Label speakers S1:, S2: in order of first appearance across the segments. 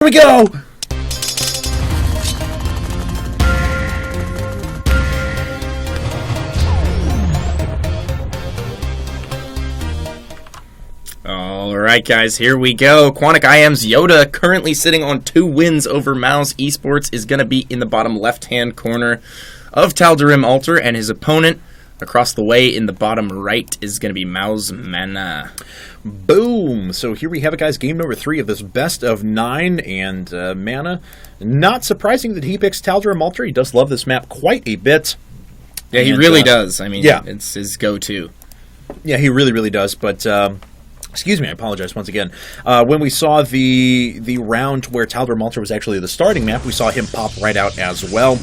S1: Here we go! Alright guys, here we go. QuanticIM's YoDa, currently sitting on 2 wins over Mousesports, is going to be in the bottom left-hand corner of Darim Alter, and his opponent across the way in the bottom right is going to be Mana.
S2: Boom! So here we have it, guys. Game number 3 of this best of 9, and Mana, not surprising that he picks Darim Alter. He does love this map quite a bit.
S1: Yeah, he really does. I mean, yeah. It's his go-to.
S2: Yeah, he really, really does, but... excuse me, I apologize once again. When we saw the round where Darim Alter was actually the starting map, we saw him pop right out as well.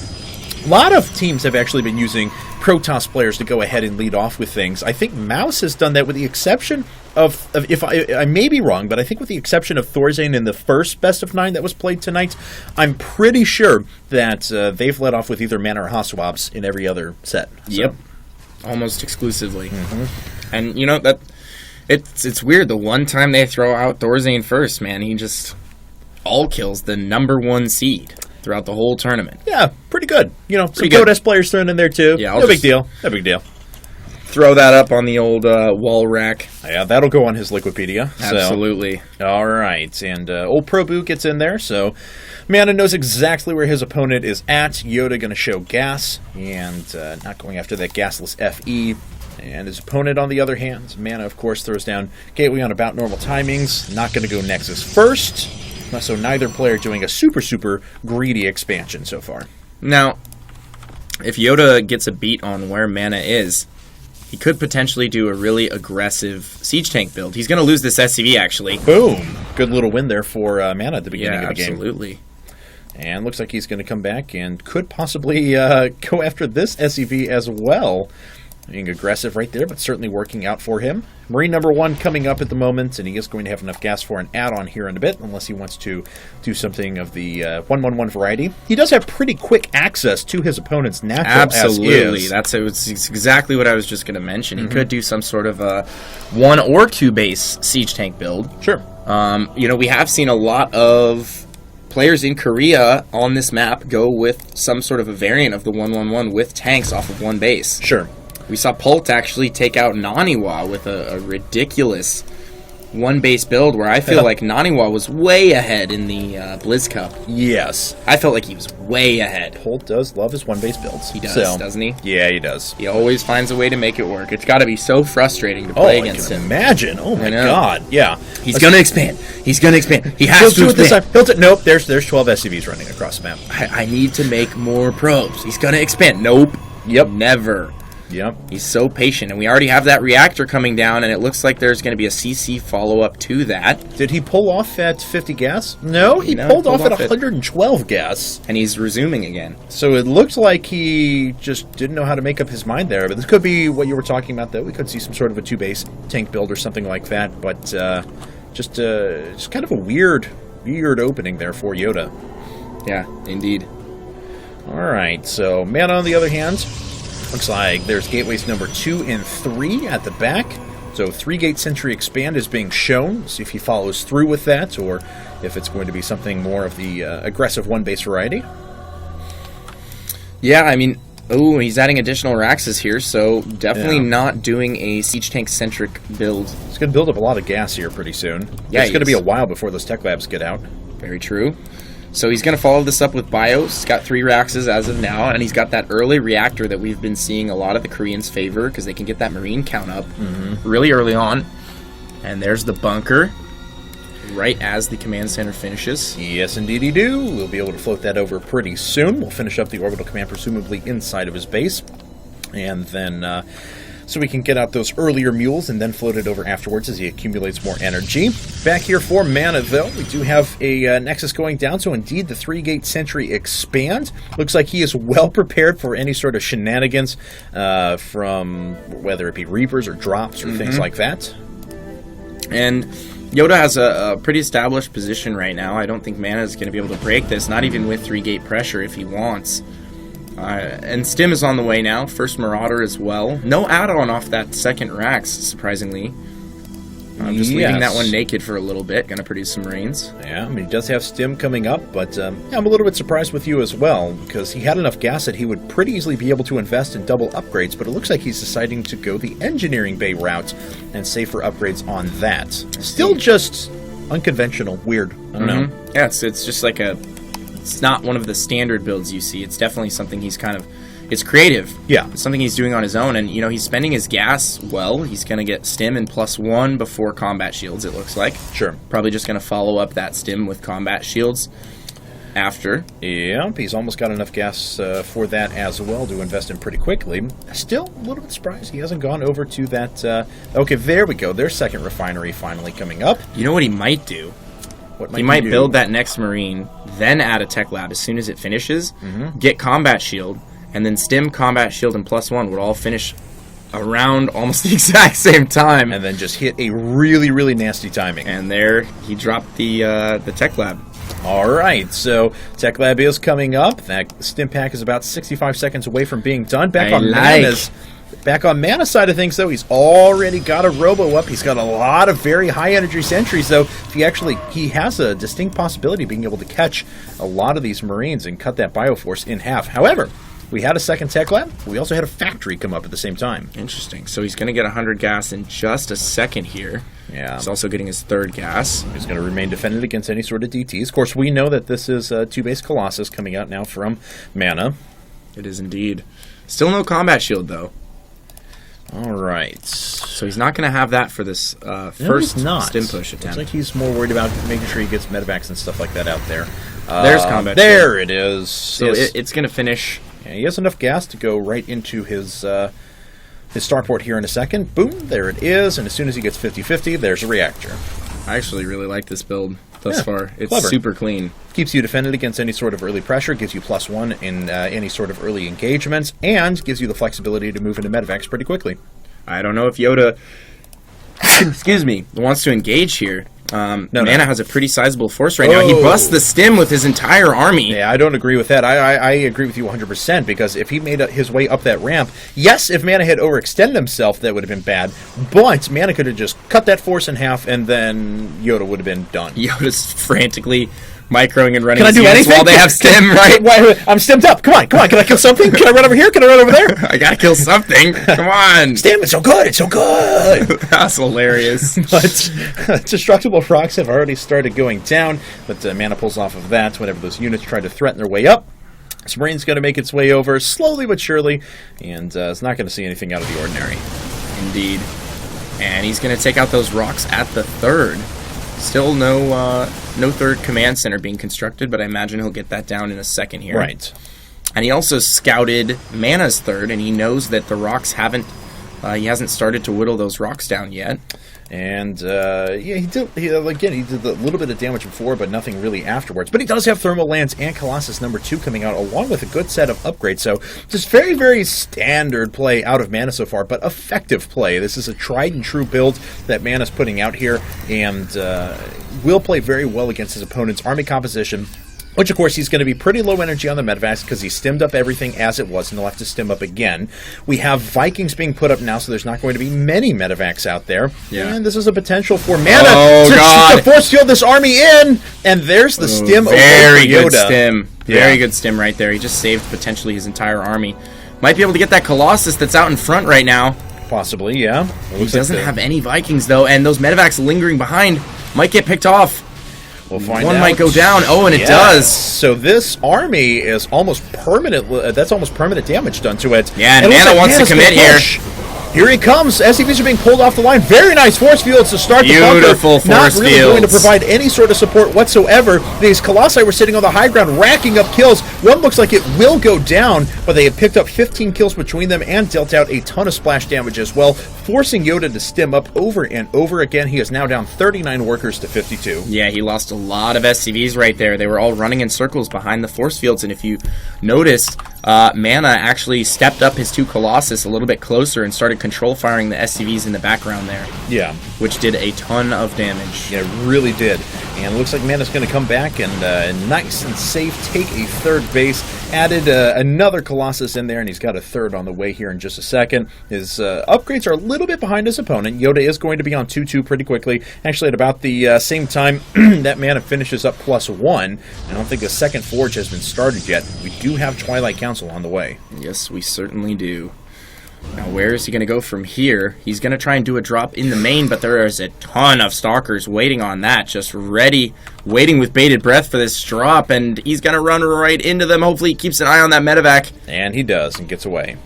S2: A lot of teams have actually been using Protoss players to go ahead and lead off with things. I think Mouse has done that with the exception of if I may be wrong, but I think with the exception of Thorzane in the first best of 9 that was played tonight, I'm pretty sure that they've led off with either Mana or Hoswabs in every other set. So.
S1: Yep, almost exclusively. Mm-hmm. And you know that it's weird. The one time they throw out Thorzane first, man, he just all kills the #1 seed throughout the whole tournament.
S2: Yeah, pretty good. You know, some Codes players thrown in there too. Yeah, no big deal. No big deal.
S1: Throw that up on the old wall rack.
S2: Yeah, that'll go on his Liquipedia.
S1: Absolutely.
S2: So. All right, and old Probu gets in there, so Mana knows exactly where his opponent is at. YoDa going to show gas, and not going after that gasless FE. And his opponent, on the other hand, Mana, of course, throws down Gateway on about normal timings. Not going to go Nexus first. So neither player doing a super greedy expansion so far.
S1: Now, if YoDa gets a beat on where Mana is, he could potentially do a really aggressive siege tank build. He's going to lose this SCV, actually.
S2: Boom! Good little win there for Mana at the beginning of the game.
S1: Absolutely.
S2: And looks like he's going to come back and could possibly go after this SCV as well. Being aggressive right there, but certainly working out for him. Marine #1 coming up at the moment, and he is going to have enough gas for an add-on here in a bit, unless he wants to do something of the 1-1-1 variety. He does have pretty quick access to his opponent's natural.
S1: Absolutely, that's exactly what I was just going to mention. He could do some sort of a 1 or 2 base siege tank build.
S2: Sure.
S1: You know, we have seen a lot of players in Korea on this map go with some sort of a variant of the 1-1-1 with tanks off of 1 base.
S2: Sure.
S1: We saw Pult actually take out Naniwa with a ridiculous 1 base build where I feel like Naniwa was way ahead in the Blizz Cup.
S2: Yes.
S1: I felt like he was way ahead.
S2: Pult does love his 1 base builds.
S1: He does, doesn't he?
S2: Yeah, he does.
S1: He always finds a way to make it work. It's got to be so frustrating to play against him.
S2: Imagine. Oh my god. Yeah.
S1: He's going to expand. He's going to expand. He has to expand.
S2: Nope, there's 12 SCVs running across the map.
S1: I need to make more probes. He's going to expand. Nope.
S2: Yep.
S1: Never.
S2: Yep.
S1: He's so patient, and we already have that reactor coming down, and it looks like there's going to be a CC follow-up to that.
S2: Did he pull off at 50 gas? No, he pulled off at 112 gas.
S1: And he's resuming again.
S2: So it looked like he just didn't know how to make up his mind there, but this could be what you were talking about, though. We could see some sort of a 2-base tank build or something like that, but just kind of a weird opening there for YoDa.
S1: Yeah, indeed.
S2: All right, so Mana, on the other hand, looks like there's gateways #2 and 3 at the back. So 3-gate Sentry Expand is being shown. See if he follows through with that, or if it's going to be something more of the aggressive 1-base variety.
S1: Yeah, I mean, he's adding additional Raxes here, so definitely not doing a Siege Tank-centric build.
S2: He's going to build up a lot of gas here pretty soon. Yeah, it's going to be a while before those tech labs get out.
S1: Very true. So he's going to follow this up with Bios. He's got 3 Raxes as of now, and he's got that early reactor that we've been seeing a lot of the Koreans favor because they can get that Marine count up really early on. And there's the bunker right as the command center finishes.
S2: Yes, indeed he do. We'll be able to float that over pretty soon. We'll finish up the orbital command presumably inside of his base. And then... so we can get out those earlier mules and then float it over afterwards as he accumulates more energy. Back here for Mana, though, we do have a Nexus going down, so indeed the 3-gate Sentry Expand. Looks like he is well prepared for any sort of shenanigans from whether it be Reapers or drops or things like that.
S1: And YoDa has a pretty established position right now. I don't think Mana is going to be able to break this, not even with 3-gate pressure if he wants. And Stim is on the way now. First Marauder as well. No add-on off that second Rax, surprisingly. I'm just leaving that one naked for a little bit. Going to produce some Marines.
S2: Yeah, I mean, he does have Stim coming up, but yeah, I'm a little bit surprised with you as well, because he had enough gas that he would pretty easily be able to invest in double upgrades, but it looks like he's deciding to go the engineering bay route and save for upgrades on that. Still just unconventional, weird. I don't know.
S1: Yeah, it's just like it's not one of the standard builds you see. It's definitely something he's kind of... It's creative.
S2: Yeah.
S1: It's something he's doing on his own, and, you know, he's spending his gas well. He's going to get Stim and +1 before combat shields, it looks like.
S2: Sure.
S1: Probably just going to follow up that Stim with combat shields after.
S2: Yeah, he's almost got enough gas for that as well to invest in pretty quickly. Still a little bit surprised he hasn't gone over to that... okay, there we go. Their second refinery finally coming up.
S1: You know what he might do? He might build that next Marine, then add a tech lab as soon as it finishes, get combat shield, and then Stim, combat shield, and +1 would all finish around almost the exact same time.
S2: And then just hit a really, really nasty timing.
S1: And there, he dropped the tech lab.
S2: All right, so tech lab is coming up. That Stim pack is about 65 seconds away from being done. Back on Mana's side of things, though, he's already got a robo up. He's got a lot of very high energy sentries, though. He has a distinct possibility of being able to catch a lot of these Marines and cut that Bioforce in half. However, we had a second tech lab. We also had a factory come up at the same time.
S1: Interesting. So he's going to get 100 gas in just a second here.
S2: Yeah.
S1: He's also getting his third gas.
S2: He's going to remain defended against any sort of DTs. Of course, we know that this is 2-base Colossus coming out now from Mana.
S1: It is indeed. Still no combat shield, though.
S2: All right.
S1: So he's not going to have that for this first Stim push attempt.
S2: Looks like he's more worried about making sure he gets medevacs and stuff like that out there.
S1: There's combat
S2: There it is.
S1: So it's going to finish...
S2: Yeah, he has enough gas to go right into his starport here in a second. Boom, there it is. And as soon as he gets 50-50, there's a reactor.
S1: I actually really like this build thus far. It's
S2: clever.
S1: Super clean.
S2: Keeps you defended against any sort of early pressure, gives you +1 in any sort of early engagements, and gives you the flexibility to move into medevacs pretty quickly.
S1: I don't know if YoDa, excuse me, wants to engage here. Mana has a pretty sizable force right now. He busts the Stim with his entire army.
S2: Yeah, I don't agree with that. I agree with you 100%, because if he made his way up that ramp, yes, if Mana had overextended himself, that would have been bad, but Mana could have just cut that force in half, and then YoDa would have been done.
S1: YoDa's frantically microing and running
S2: Can I do anything?
S1: while they have Stim, right?
S2: I'm stimmed up. Come on. Can I kill something? Can I run over here? Can I run over there?
S1: I gotta kill something. Come on.
S2: Stim, it's so good. It's so good.
S1: That's hilarious.
S2: But destructible rocks have already started going down, but Mana pulls off of that whenever those units try to threaten their way up. Submarine's going to make its way over slowly but surely, and it's not going to see anything out of the ordinary.
S1: Indeed. And he's going to take out those rocks at the third. Still no third command center being constructed, but I imagine he'll get that down in a second here.
S2: Right.
S1: And he also scouted Mana's third, and he knows that the rocks he hasn't started to whittle those rocks down yet.
S2: And, he did a little bit of damage before, but nothing really afterwards. But he does have Thermal Lands and Colossus #2 coming out, along with a good set of upgrades. So, just very, very standard play out of Mana so far, but effective play. This is a tried and true build that Mana's putting out here, and will play very well against his opponent's army composition. Which, of course, he's going to be pretty low energy on the medevacs because he stimmed up everything as it was, and he'll have to stim up again. We have Vikings being put up now, so there's not going to be many medevacs out there.
S1: Yeah.
S2: And this is a potential for Mana to force field this army in. And there's the stim.
S1: Very good Stim. Very good Stim right there. He just saved potentially his entire army. Might be able to get that Colossus that's out in front right now.
S2: Possibly, yeah.
S1: He doesn't have any Vikings, though, and those medevacs lingering behind might get picked off.
S2: We'll find out.
S1: One might go down. Oh, and it does.
S2: So this army is almost permanent. That's almost permanent damage done to it.
S1: Yeah, and Mana wants to commit here.
S2: Here he comes. SCVs are being pulled off the line. Very nice force fields to start the bunker.
S1: Beautiful force fields.
S2: Not really going to provide any sort of support whatsoever. These Colossi were sitting on the high ground, racking up kills. One looks like it will go down, but they have picked up 15 kills between them and dealt out a ton of splash damage as well, forcing YoDa to stim up over and over again. He is now down 39 workers to 52.
S1: Yeah, he lost a lot of SCVs right there. They were all running in circles behind the force fields, and if you noticed, Mana actually stepped up his two Colossus a little bit closer and started control firing the SCVs in the background there.
S2: Yeah.
S1: Which did a ton of damage.
S2: Yeah, it really did. And it looks like Mana's going to come back and nice and safe take a third base. Added another Colossus in there, and he's got a third on the way here in just a second. His upgrades are a little bit behind his opponent. YoDa is going to be on 2-2 pretty quickly. Actually, at about the same time that Mana finishes up +1. I don't think the second Forge has been started yet. We do have Twilight Council on the way.
S1: Yes, we certainly do. Now, where is he going to go from here? He's going to try and do a drop in the main, but there is a ton of Stalkers waiting on that, just ready, waiting with bated breath for this drop, and he's going to run right into them. Hopefully he keeps an eye on that medevac.
S2: And he does, and gets away.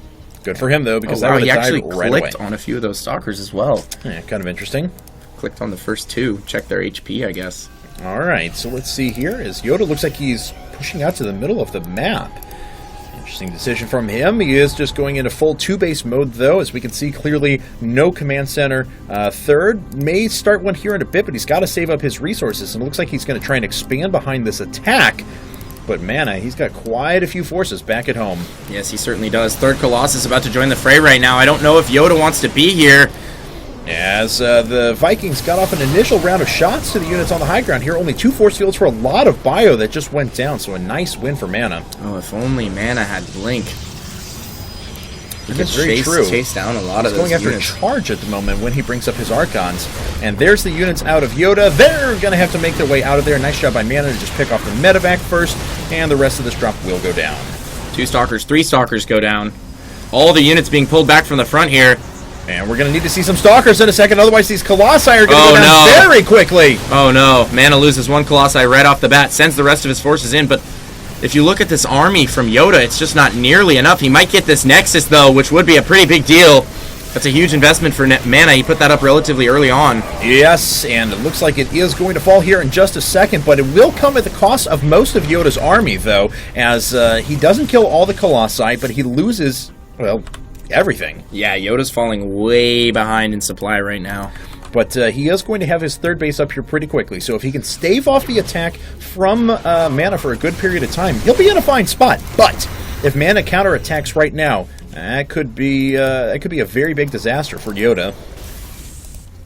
S2: Good for him, though, because
S1: wow,
S2: that would
S1: he
S2: have
S1: actually
S2: died right
S1: clicked
S2: away.
S1: on a few of those Stalkers as well.
S2: Yeah, kind of interesting.
S1: Clicked on the first two. Check their HP, I guess.
S2: All right, so let's see here. As YoDa looks like he's pushing out to the middle of the map. Interesting decision from him. He is just going into full 2-base mode, though. As we can see, clearly no command center. Third may start one here in a bit, but he's got to save up his resources. And it looks like he's going to try and expand behind this attack. But Mana, he's got quite a few forces back at home.
S1: Yes, he certainly does. Third Colossus about to join the fray right now. I don't know if YoDa wants to be here.
S2: As the Vikings got off an initial round of shots to the units on the high ground here, only 2 force fields for a lot of bio that just went down, so a nice win for Mana.
S1: Oh, if only Mana had Blink. He
S2: That's
S1: could
S2: very true.
S1: chase down a lot of those
S2: going after
S1: units.
S2: charge at the moment when he brings up his Archons. And there's the units out of YoDa. They're going to have to make their way out of there. Nice job by Mana to just pick off the medevac first, and the rest of this drop will go down.
S1: 2 Stalkers, 3 Stalkers go down. All the units being pulled back from the front here.
S2: And we're going to need to see some Stalkers in a second, otherwise these Colossi are going to go down very quickly.
S1: Oh no, Mana loses 1 Colossi right off the bat, sends the rest of his forces in, but if you look at this army from YoDa, it's just not nearly enough. He might get this Nexus, though, which would be a pretty big deal. That's a huge investment for Mana. He put that up relatively early on.
S2: Yes, and it looks like it is going to fall here in just a second, but it will come at the cost of most of YoDa's army, though, as he doesn't kill all the Colossi, but he loses, well, everything.
S1: Yeah, YoDa's falling way behind in supply right now.
S2: But he is going to have his third base up here pretty quickly, so if he can stave off the attack from Mana for a good period of time, he'll be in a fine spot. But if Mana counterattacks right now, that could be a very big disaster for YoDa.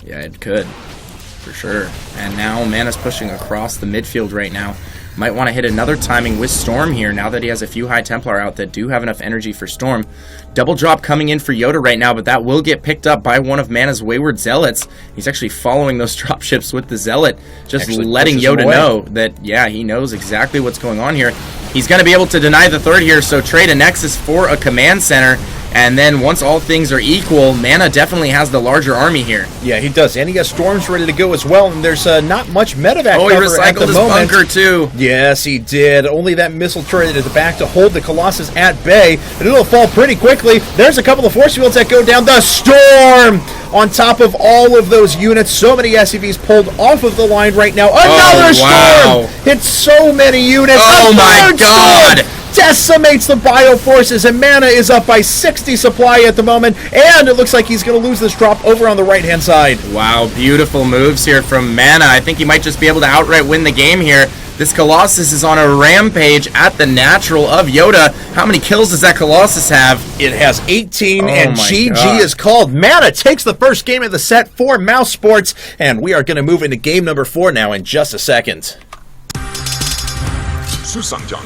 S1: Yeah, it could, for sure. And now Mana's pushing across the midfield right now. Might want to hit another timing with Storm here now that he has a few High Templar out that do have enough energy for Storm. Double drop coming in for YoDa right now, but that will get picked up by one of Mana's Wayward Zealots. He's actually following those dropships with the Zealot, just letting YoDa know that, yeah, he knows exactly what's going on here. He's going to be able to deny the third here, so trade a Nexus for a command center. And then once all things are equal, Mana definitely has the larger army here.
S2: Yeah, he does. And he has Storms ready to go as well. And there's not much medevac
S1: cover
S2: at the
S1: recycled his
S2: moment.
S1: bunker too.
S2: Yes, he did. Only that missile turret at the back to hold the Colossus at bay. And it'll fall pretty quickly. There's a couple of force fields that go down. The Storm on top of all of those units. So many SCVs pulled off of the line right now. Another Storm! Hits so many units.
S1: Oh my God!
S2: Storm decimates the bio forces, and Mana is up by 60 supply at the moment, and it looks like he's going to lose this drop over on the right-hand side.
S1: Wow, beautiful moves here from Mana. I think he might just be able to outright win the game here. This Colossus is on a rampage at the natural of YoDa. How many kills does that Colossus have?
S2: It has 18, and GG
S1: God.
S2: is called. Mana takes the first game of the set for Mousesports, and we are going to move into game number 4 now in just a second.
S3: 是上将